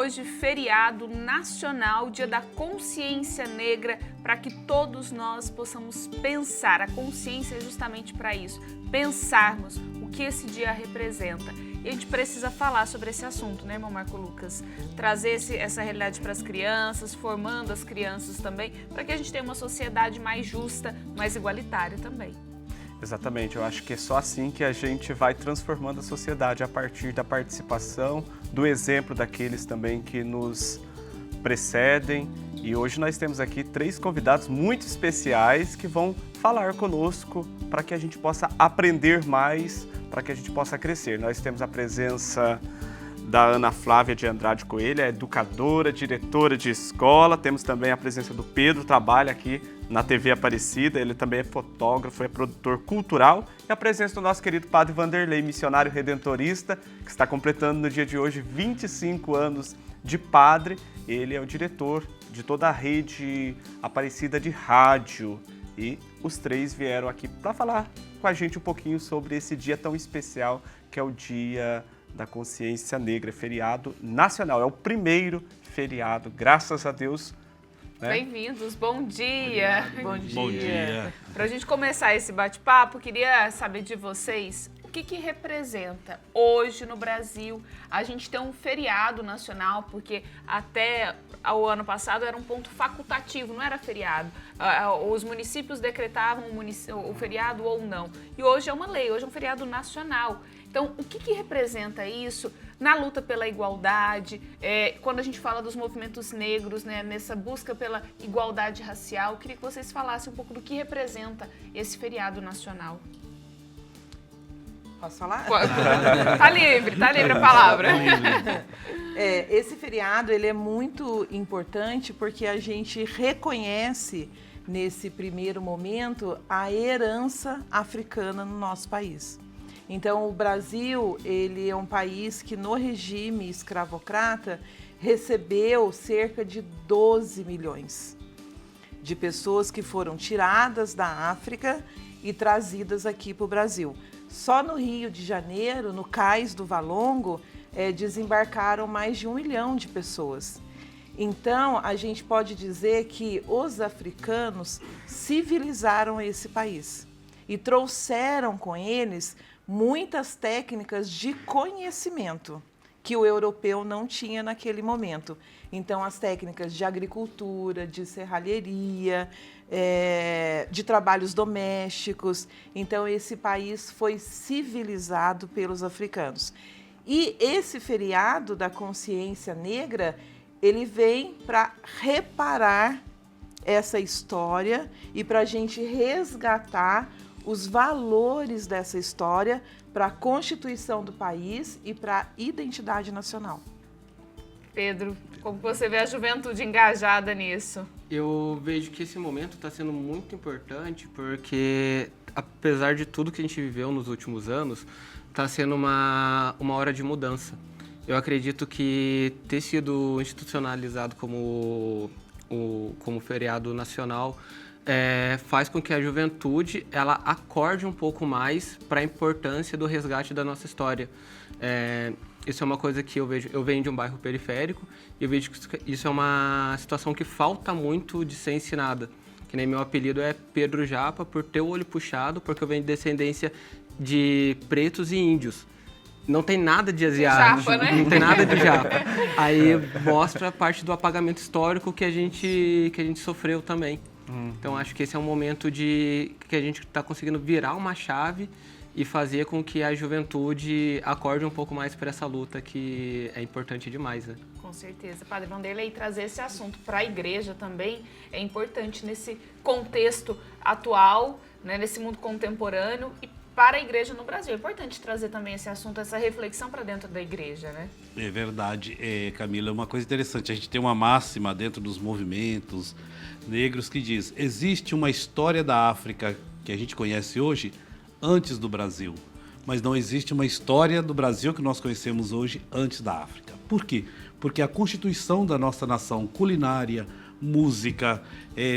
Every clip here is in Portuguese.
hoje feriado nacional, Dia da Consciência Negra, para que todos nós possamos pensar. A consciência é justamente para isso, pensarmos o que esse dia representa. E a gente precisa falar sobre esse assunto, né, irmão Marco Lucas? Trazer essa realidade para as crianças, formando as crianças também, para que a gente tenha uma sociedade mais justa, mais igualitária também. Exatamente, eu acho que é só assim que a gente vai transformando a sociedade, a partir da participação, do exemplo daqueles também que nos precedem. E hoje nós temos aqui 3 convidados muito especiais que vão falar conosco para que a gente possa aprender mais, para que a gente possa crescer. Nós temos a presença da Ana Flávia de Andrade Coelho, é educadora, diretora de escola. Temos também a presença do Pedro, trabalha aqui na TV Aparecida, ele também é fotógrafo, é produtor cultural. E a presença do nosso querido Padre Vanderlei, missionário redentorista, que está completando no dia de hoje 25 anos de padre. Ele é o diretor de toda a rede Aparecida de rádio. E os 3 vieram aqui para falar com a gente um pouquinho sobre esse dia tão especial, que é o Dia da Consciência Negra, feriado nacional. É o primeiro feriado, graças a Deus. Né? Bem-vindos, bom dia. Bom dia. Para a gente começar esse bate-papo, queria saber de vocês o que representa hoje no Brasil a gente ter um feriado nacional, porque até o ano passado era um ponto facultativo, não era feriado. Os municípios decretavam o feriado ou não. E hoje é uma lei, hoje é um feriado nacional. Então, o que representa isso na luta pela igualdade, quando a gente fala dos movimentos negros, né, nessa busca pela igualdade racial? Eu queria que vocês falassem um pouco do que representa esse feriado nacional. Posso falar? Tá livre a palavra. Esse feriado ele é muito importante porque a gente reconhece, nesse primeiro momento, a herança africana no nosso país. Então, o Brasil, ele é um país que no regime escravocrata recebeu cerca de 12 milhões de pessoas que foram tiradas da África e trazidas aqui para o Brasil. Só no Rio de Janeiro, no Cais do Valongo, desembarcaram mais de 1 milhão de pessoas. Então, a gente pode dizer que os africanos civilizaram esse país e trouxeram com eles muitas técnicas de conhecimento que o europeu não tinha naquele momento. Então, as técnicas de agricultura, de serralheria, de trabalhos domésticos. Então, esse país foi civilizado pelos africanos. E esse feriado da consciência negra, ele vem para reparar essa história e para a gente resgatar os valores dessa história para a constituição do país e para a identidade nacional. Pedro, como você vê a juventude engajada nisso? Eu vejo que esse momento está sendo muito importante porque, apesar de tudo que a gente viveu nos últimos anos, está sendo uma hora de mudança. Eu acredito que ter sido institucionalizado como feriado nacional faz com que a juventude ela acorde um pouco mais para a importância do resgate da nossa história. Isso é uma coisa que eu vejo. Eu venho de um bairro periférico e eu vejo que isso é uma situação que falta muito de ser ensinada. Que nem meu apelido é Pedro Japa, por ter o olho puxado, porque eu venho de descendência de pretos e índios. Não tem nada de asiático, Japa, né? Não tem nada de japa. Aí mostra a parte do apagamento histórico que a gente sofreu também. Então acho que esse é um momento que a gente está conseguindo virar uma chave e fazer com que a juventude acorde um pouco mais para essa luta que é importante demais, né? Com certeza. Padre Vanderlei, trazer esse assunto para a igreja também é importante nesse contexto atual, né, nesse mundo contemporâneo e para a igreja no Brasil. É importante trazer também esse assunto, essa reflexão para dentro da igreja, né? É verdade, Camila, é uma coisa interessante. A gente tem uma máxima dentro dos movimentos negros que diz: existe uma história da África que a gente conhece hoje antes do Brasil, mas não existe uma história do Brasil que nós conhecemos hoje antes da África. Por quê? Porque a constituição da nossa nação, culinária, música,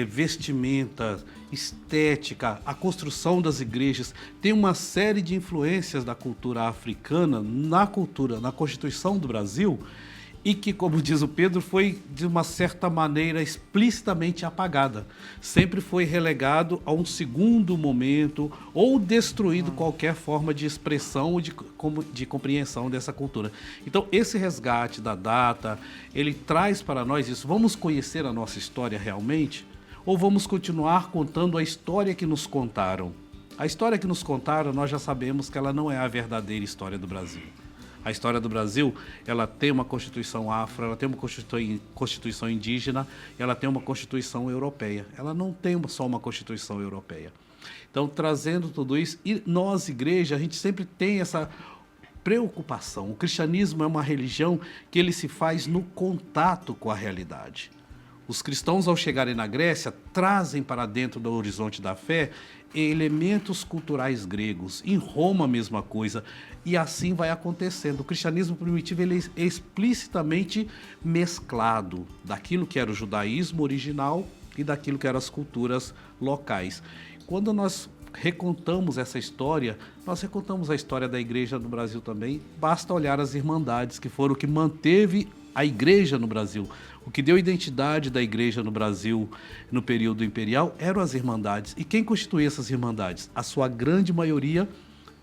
vestimenta, estética, a construção das igrejas, tem uma série de influências da cultura africana na constituição do Brasil, e que, como diz o Pedro, foi de uma certa maneira explicitamente apagada. Sempre foi relegado a um segundo momento ou destruído qualquer forma de expressão ou de compreensão dessa cultura. Então, esse resgate da data, ele traz para nós isso. Vamos conhecer a nossa história realmente? Ou vamos continuar contando a história que nos contaram? A história que nos contaram, nós já sabemos que ela não é a verdadeira história do Brasil. A história do Brasil, ela tem uma Constituição afro, ela tem uma Constituição indígena, ela tem uma Constituição europeia. Ela não tem só uma Constituição europeia. Então, trazendo tudo isso, e nós, igreja, a gente sempre tem essa preocupação. O cristianismo é uma religião que ele se faz no contato com a realidade. Os cristãos, ao chegarem na Grécia, trazem para dentro do horizonte da fé elementos culturais gregos. Em Roma, a mesma coisa. E assim vai acontecendo. O cristianismo primitivo ele é explicitamente mesclado daquilo que era o judaísmo original e daquilo que eram as culturas locais. Quando nós recontamos essa história, nós recontamos a história da igreja no Brasil também. Basta olhar as irmandades, que foram o que manteve a igreja no Brasil. O que deu identidade da igreja no Brasil no período imperial eram as irmandades. E quem constituía essas irmandades? A sua grande maioria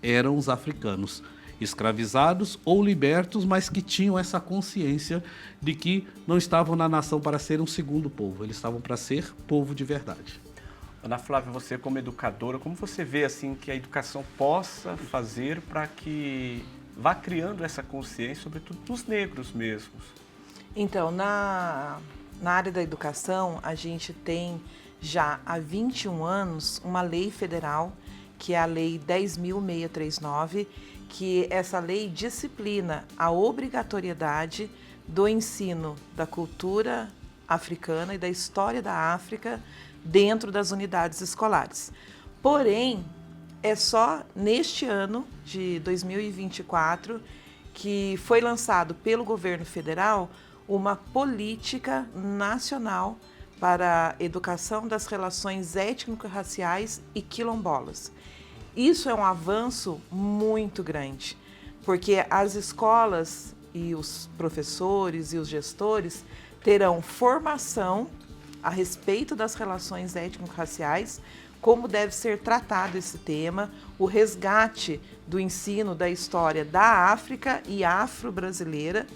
eram os africanos, escravizados ou libertos, mas que tinham essa consciência de que não estavam na nação para ser um segundo povo, eles estavam para ser povo de verdade. Ana Flávia, você como educadora, como você vê assim que a educação possa fazer para que vá criando essa consciência, sobretudo dos negros mesmos? Então, na área da educação, a gente tem já há 21 anos uma lei federal, que é a Lei 10.639, que essa lei disciplina a obrigatoriedade do ensino da cultura africana e da história da África dentro das unidades escolares. Porém, é só neste ano de 2024 que foi lançado pelo governo federal uma política nacional para a educação das relações étnico-raciais e quilombolas. Isso é um avanço muito grande, porque as escolas e os professores e os gestores terão formação a respeito das relações étnico-raciais, como deve ser tratado esse tema, o resgate do ensino da história da África e afro-brasileira,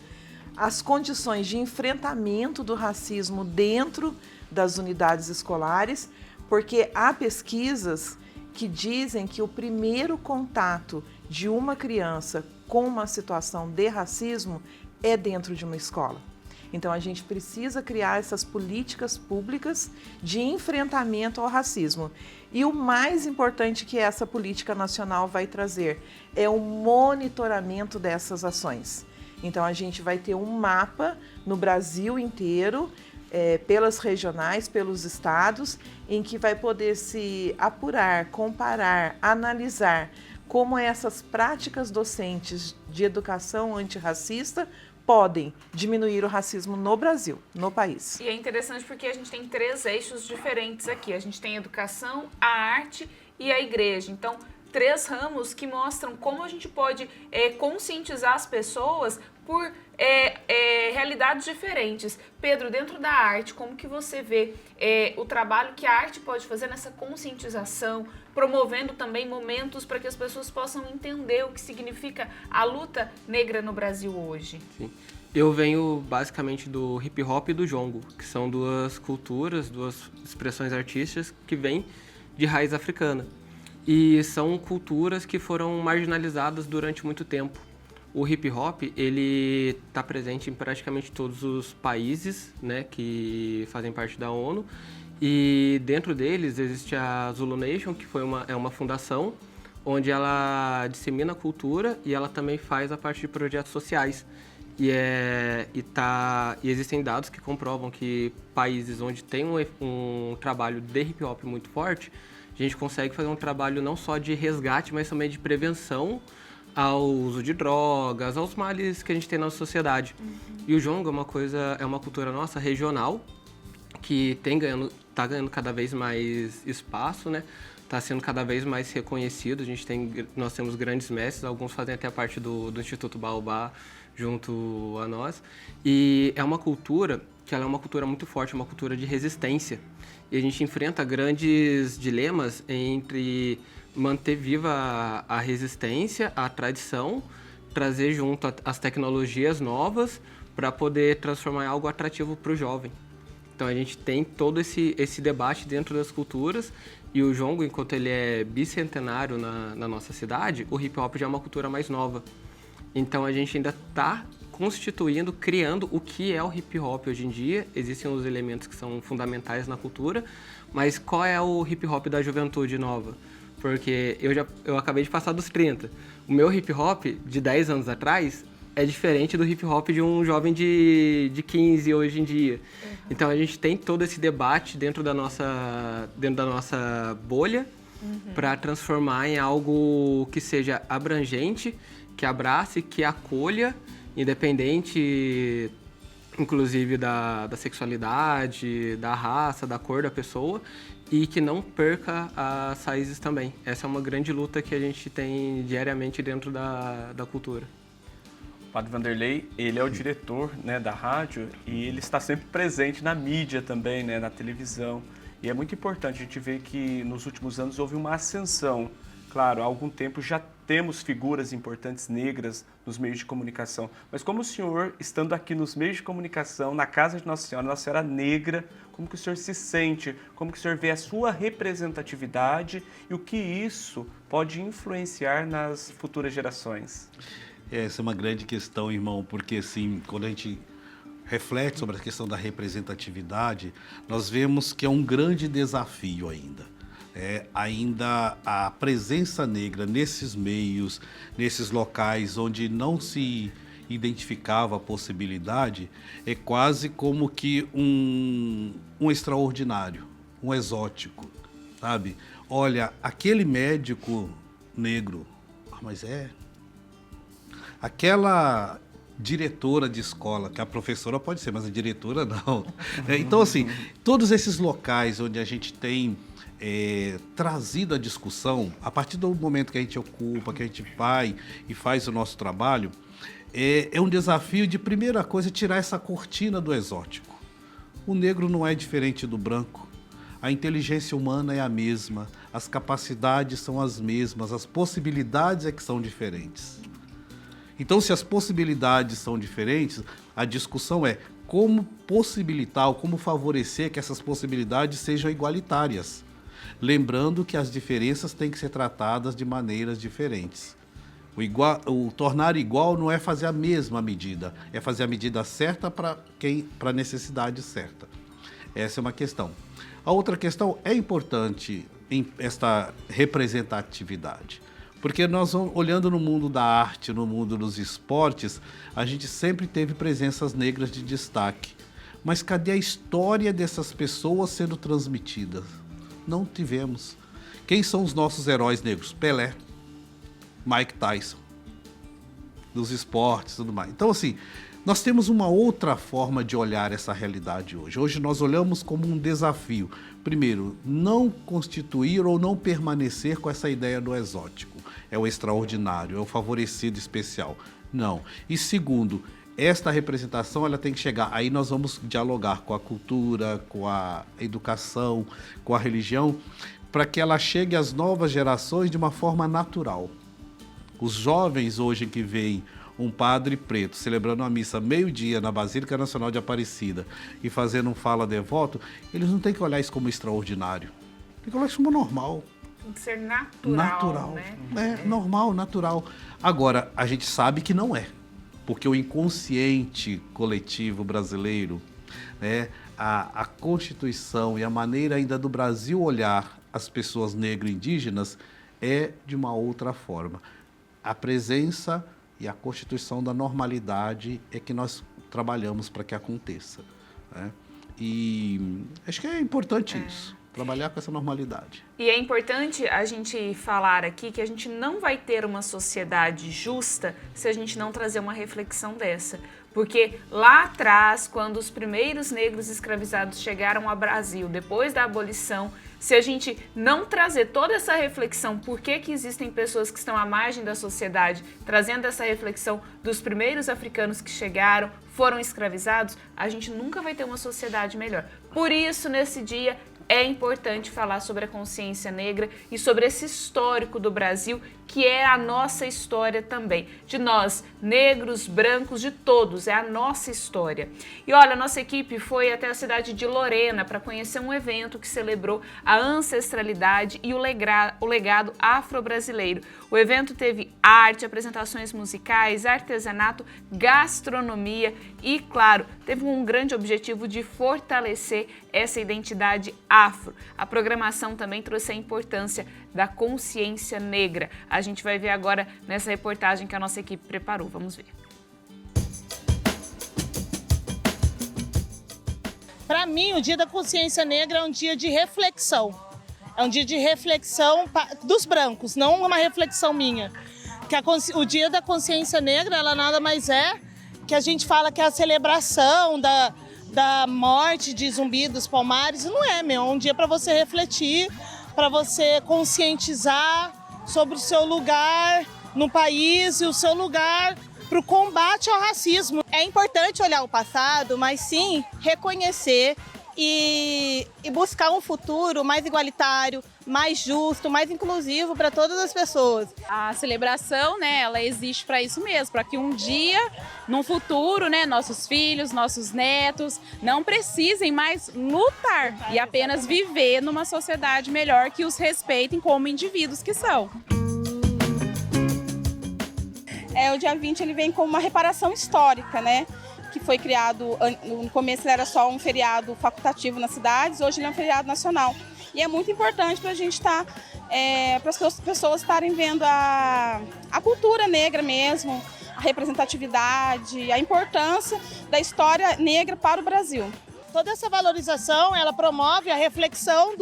as condições de enfrentamento do racismo dentro das unidades escolares, porque há pesquisas que dizem que o primeiro contato de uma criança com uma situação de racismo é dentro de uma escola. Então, a gente precisa criar essas políticas públicas de enfrentamento ao racismo. E o mais importante que essa política nacional vai trazer é o monitoramento dessas ações. Então, a gente vai ter um mapa no Brasil inteiro, pelas regionais, pelos estados, em que vai poder se apurar, comparar, analisar como essas práticas docentes de educação antirracista podem diminuir o racismo no Brasil, no país. E é interessante porque a gente tem 3 eixos diferentes aqui. A gente tem a educação, a arte e a igreja. Então, 3 ramos que mostram como a gente pode conscientizar as pessoas por realidades diferentes. Pedro, dentro da arte, como que você vê o trabalho que a arte pode fazer nessa conscientização, promovendo também momentos para que as pessoas possam entender o que significa a luta negra no Brasil hoje? Sim. Eu venho basicamente do hip hop e do jongo, que são 2 culturas, 2 expressões artísticas que vêm de raiz africana. E são culturas que foram marginalizadas durante muito tempo. O hip hop, ele está presente em praticamente todos os países, né, que fazem parte da ONU. E dentro deles existe a Zulu Nation, que é uma fundação onde ela dissemina a cultura e ela também faz a parte de projetos sociais. E existem dados que comprovam que países onde tem um trabalho de hip hop muito forte, a gente consegue fazer um trabalho não só de resgate, mas também de prevenção ao uso de drogas, aos males que a gente tem na sociedade. E o jongo é uma cultura nossa regional que tá ganhando cada vez mais espaço, né? Tá sendo cada vez mais reconhecido. Nós temos grandes mestres, alguns fazem até parte do Instituto Baobá, junto a nós. E é uma cultura que ela é uma cultura muito forte, uma cultura de resistência. E a gente enfrenta grandes dilemas entre manter viva a resistência, a tradição, trazer junto as tecnologias novas para poder transformar em algo atrativo para o jovem. Então a gente tem todo esse debate dentro das culturas, e o jongo, enquanto ele é bicentenário na nossa cidade, o hip hop já é uma cultura mais nova. Então a gente ainda está constituindo, criando o que é o hip hop hoje em dia. Existem os elementos que são fundamentais na cultura, mas qual é o hip hop da juventude nova? Porque eu acabei de passar dos 30. O meu hip hop de 10 anos atrás é diferente do hip hop de um jovem de 15 hoje em dia. Uhum. Então a gente tem todo esse debate dentro da nossa bolha, para transformar em algo que seja abrangente, que abrace, que acolha, independente inclusive da sexualidade, da raça, da cor da pessoa, e que não perca as raízes também. Essa é uma grande luta que a gente tem diariamente dentro da cultura. O Padre Vanderlei, ele é o diretor, né, da rádio, e ele está sempre presente na mídia também, né, na televisão. E é muito importante a gente ver que nos últimos anos houve uma ascensão. Claro, há algum tempo já temos figuras importantes negras nos meios de comunicação. Mas como o senhor, estando aqui nos meios de comunicação, na casa de Nossa Senhora negra, como que o senhor se sente? Como que o senhor vê a sua representatividade e o que isso pode influenciar nas futuras gerações? Essa é uma grande questão, irmão, porque assim, quando a gente reflete sobre a questão da representatividade, nós vemos que é um grande desafio ainda. Ainda a presença negra nesses meios, nesses locais onde não se identificava a possibilidade, é quase como que um extraordinário, um exótico, sabe? Olha, aquele médico negro, mas aquela diretora de escola, que a professora pode ser, mas a diretora não. Então, assim, todos esses locais onde a gente tem trazido a discussão, a partir do momento que a gente ocupa, que a gente vai e faz o nosso trabalho, é um desafio de, primeira coisa, tirar essa cortina do exótico. O negro não é diferente do branco. A inteligência humana é a mesma, as capacidades são as mesmas, as possibilidades é que são diferentes. Então, se as possibilidades são diferentes, a discussão é como possibilitar ou como favorecer que essas possibilidades sejam igualitárias. Lembrando que as diferenças têm que ser tratadas de maneiras diferentes. O tornar igual não é fazer a mesma medida, é fazer a medida certa para a necessidade certa. Essa é uma questão. A outra questão é importante esta representatividade. Porque nós vamos olhando no mundo da arte, no mundo dos esportes, a gente sempre teve presenças negras de destaque. Mas cadê a história dessas pessoas sendo transmitidas? Não tivemos. Quem são os nossos heróis negros? Pelé, Mike Tyson, dos esportes e tudo mais. Então, assim, nós temos uma outra forma de olhar essa realidade hoje. Hoje nós olhamos como um desafio. Primeiro, não constituir ou não permanecer com essa ideia do exótico. É o extraordinário, é o favorecido especial. Não. E segundo, esta representação ela tem que chegar. Aí nós vamos dialogar com a cultura, com a educação, com a religião, para que ela chegue às novas gerações de uma forma natural. Os jovens hoje que veem um padre preto celebrando uma missa meio-dia na Basílica Nacional de Aparecida e fazendo um fala devoto, eles não têm que olhar isso como extraordinário. Tem que olhar isso como normal. Tem que ser natural, né? Normal, natural. Agora, a gente sabe que não é. Porque o inconsciente coletivo brasileiro, né, a Constituição e a maneira ainda do Brasil olhar as pessoas negro-indígenas é de uma outra forma. A presença e a constituição da normalidade é que nós trabalhamos para que aconteça, né? E acho que é importante isso. trabalhar com essa normalidade. E é importante a gente falar aqui que a gente não vai ter uma sociedade justa se a gente não trazer uma reflexão dessa. Porque lá atrás, quando os primeiros negros escravizados chegaram ao Brasil, depois da abolição, se a gente não trazer toda essa reflexão, por que existem pessoas que estão à margem da sociedade, trazendo essa reflexão dos primeiros africanos que chegaram, foram escravizados, a gente nunca vai ter uma sociedade melhor. Por isso, nesse dia, é importante falar sobre a consciência negra e sobre esse histórico do Brasil, que é a nossa história também. De nós, negros, brancos, de todos, é a nossa história. E olha, a nossa equipe foi até a cidade de Lorena para conhecer um evento que celebrou a ancestralidade e o legado afro-brasileiro. O evento teve arte, apresentações musicais, artesanato, gastronomia e, claro, teve um grande objetivo de fortalecer essa identidade afro. A programação também trouxe a importância da consciência negra. A gente vai ver agora nessa reportagem que a nossa equipe preparou. Vamos ver. Para mim, o Dia da Consciência Negra é um dia de reflexão. É um dia de reflexão dos brancos, não uma reflexão minha. O Dia da Consciência Negra, ela nada mais é que a gente fala que é a celebração da morte de Zumbi dos Palmares. Não é, meu. É um dia para você refletir, para você conscientizar sobre o seu lugar no país e o seu lugar para o combate ao racismo. É importante olhar o passado, mas sim reconhecer e buscar um futuro mais igualitário, mais justo, mais inclusivo para todas as pessoas. A celebração, né, ela existe para isso mesmo, para que um dia, num futuro, né, nossos filhos, nossos netos não precisem mais lutar e apenas viver numa sociedade melhor que os respeitem como indivíduos que são. O dia 20 ele vem como uma reparação histórica, né? Que foi criado, no começo ele era só um feriado facultativo nas cidades, hoje ele é um feriado nacional. E é muito importante para a gente estar, para as pessoas estarem vendo a cultura negra mesmo, a representatividade, a importância da história negra para o Brasil. Toda essa valorização, ela promove a reflexão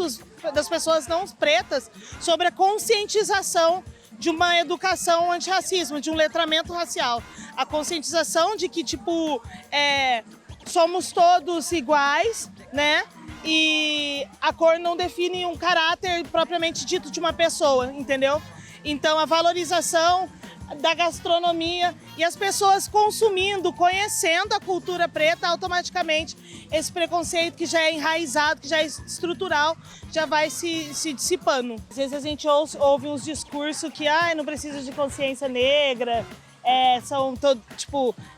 das pessoas não pretas sobre a conscientização de uma educação antirracismo, de um letramento racial. A conscientização de que, somos todos iguais, né? E a cor não define um caráter propriamente dito de uma pessoa, entendeu? Então, a valorização da gastronomia e as pessoas consumindo, conhecendo a cultura preta, automaticamente esse preconceito que já é enraizado, que já é estrutural, já vai se dissipando. Às vezes a gente ouve uns discursos que não precisa de consciência negra, é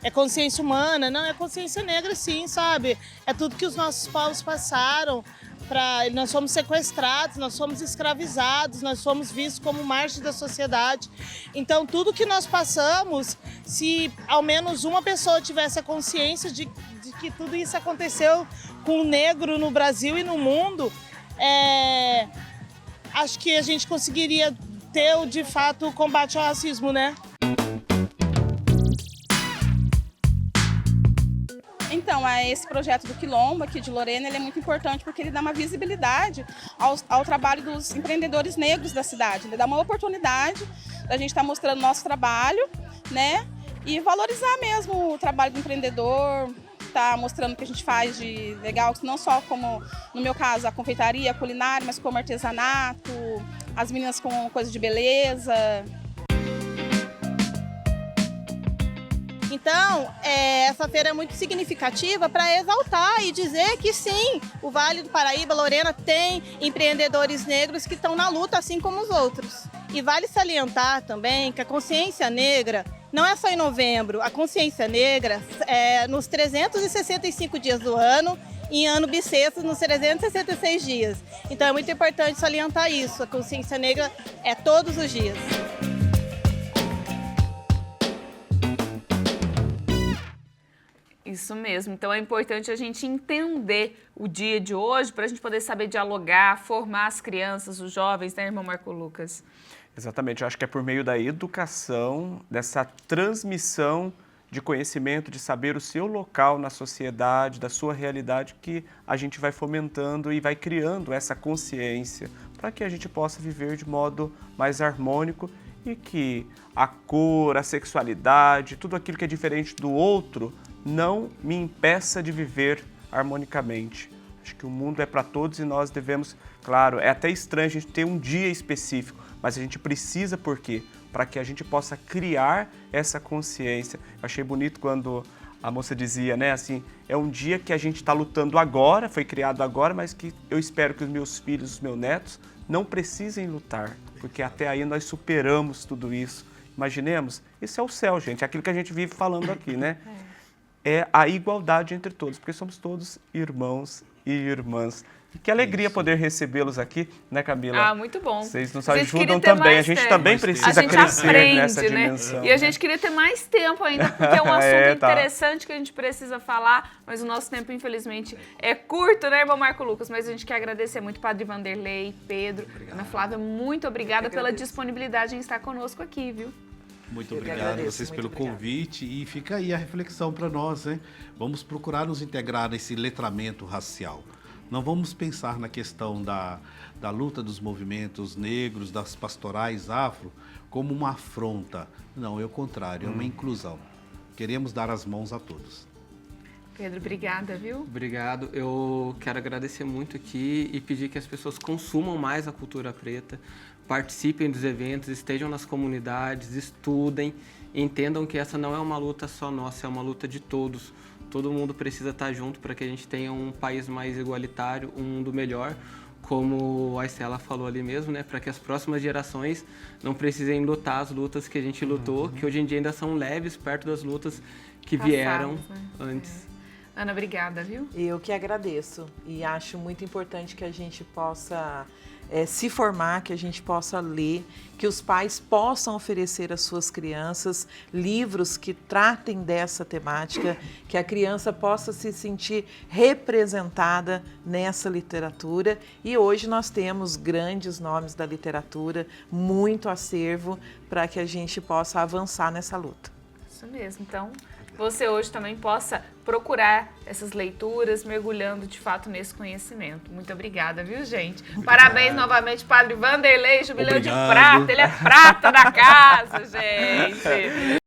consciência humana. Não, é consciência negra sim, sabe? É tudo que os nossos povos passaram. Nós somos sequestrados, nós somos escravizados, nós somos vistos como margem da sociedade. Então, tudo que nós passamos, se ao menos uma pessoa tivesse a consciência de que tudo isso aconteceu com o negro no Brasil e no mundo, acho que a gente conseguiria ter, de fato, o combate ao racismo, né? Então, esse projeto do Quilombo aqui de Lorena, ele é muito importante porque ele dá uma visibilidade ao trabalho dos empreendedores negros da cidade. Ele dá uma oportunidade da gente estar mostrando o nosso trabalho, né? E valorizar mesmo o trabalho do empreendedor, tá mostrando o que a gente faz de legal, não só como, no meu caso, a confeitaria, a culinária, mas como artesanato, as meninas com coisas de beleza. Então, essa feira é muito significativa para exaltar e dizer que sim, o Vale do Paraíba, Lorena, tem empreendedores negros que estão na luta assim como os outros. E vale salientar também que a consciência negra não é só em novembro, a consciência negra é nos 365 dias do ano, em ano bissexto, nos 366 dias. Então é muito importante salientar isso, a consciência negra é todos os dias. Isso mesmo. Então é importante a gente entender o dia de hoje para a gente poder saber dialogar, formar as crianças, os jovens, né, irmão Marco Lucas? Exatamente. Eu acho que é por meio da educação, dessa transmissão de conhecimento, de saber o seu local na sociedade, da sua realidade, que a gente vai fomentando e vai criando essa consciência para que a gente possa viver de modo mais harmônico e que a cor, a sexualidade, tudo aquilo que é diferente do outro não me impeça de viver harmonicamente. Acho que o mundo é para todos e nós devemos, claro, é até estranho a gente ter um dia específico, mas a gente precisa, por quê? Para que a gente possa criar essa consciência. Eu achei bonito quando a moça dizia, né, assim, é um dia que a gente está lutando agora, foi criado agora, mas que eu espero que os meus filhos, os meus netos, não precisem lutar, porque até aí nós superamos tudo isso. Imaginemos, isso é o céu, gente, é aquilo que a gente vive falando aqui, né? É a igualdade entre todos, porque somos todos irmãos e irmãs. E que alegria poder recebê-los aqui, né, Camila? Ah, muito bom. Vocês nos A gente ajudam queria ter também, a mais gente tempo. também A precisa gente crescer aprende, nessa né? dimensão. E a gente queria ter mais tempo ainda, porque é um assunto tá. interessante que a gente precisa falar, mas o nosso tempo, infelizmente, é curto, né, irmão Marco Lucas? Mas a gente quer agradecer muito Padre Vanderlei, Pedro, Ana Flávia, muito obrigada pela disponibilidade em estar conosco aqui, viu? Muito Eu que obrigado a agradeço, vocês muito pelo obrigada. convite e fica aí a reflexão para nós, né? Vamos procurar nos integrar nesse letramento racial. Não vamos pensar na questão da luta dos movimentos negros, das pastorais afro, como uma afronta. Não, é o contrário, é uma inclusão. Queremos dar as mãos a todos. Pedro, obrigada, viu? Obrigado. Eu quero agradecer muito aqui e pedir que as pessoas consumam mais a cultura preta, participem dos eventos, estejam nas comunidades, estudem, entendam que essa não é uma luta só nossa, é uma luta de todos. Todo mundo precisa estar junto para que a gente tenha um país mais igualitário, um mundo melhor, como a Estela falou ali mesmo, né? Para que as próximas gerações não precisem lutar as lutas que a gente lutou, que hoje em dia ainda são leves perto das lutas que vieram antes. Ana, obrigada, viu? Eu que agradeço e acho muito importante que a gente possa se formar, que a gente possa ler, que os pais possam oferecer às suas crianças livros que tratem dessa temática, que a criança possa se sentir representada nessa literatura. E hoje nós temos grandes nomes da literatura, muito acervo para que a gente possa avançar nessa luta. Isso mesmo. Então, você hoje também possa procurar essas leituras, mergulhando de fato nesse conhecimento. Muito obrigada, viu, gente? Parabéns novamente, Padre Vanderlei, jubileu de prata. Ele é prata da casa, gente.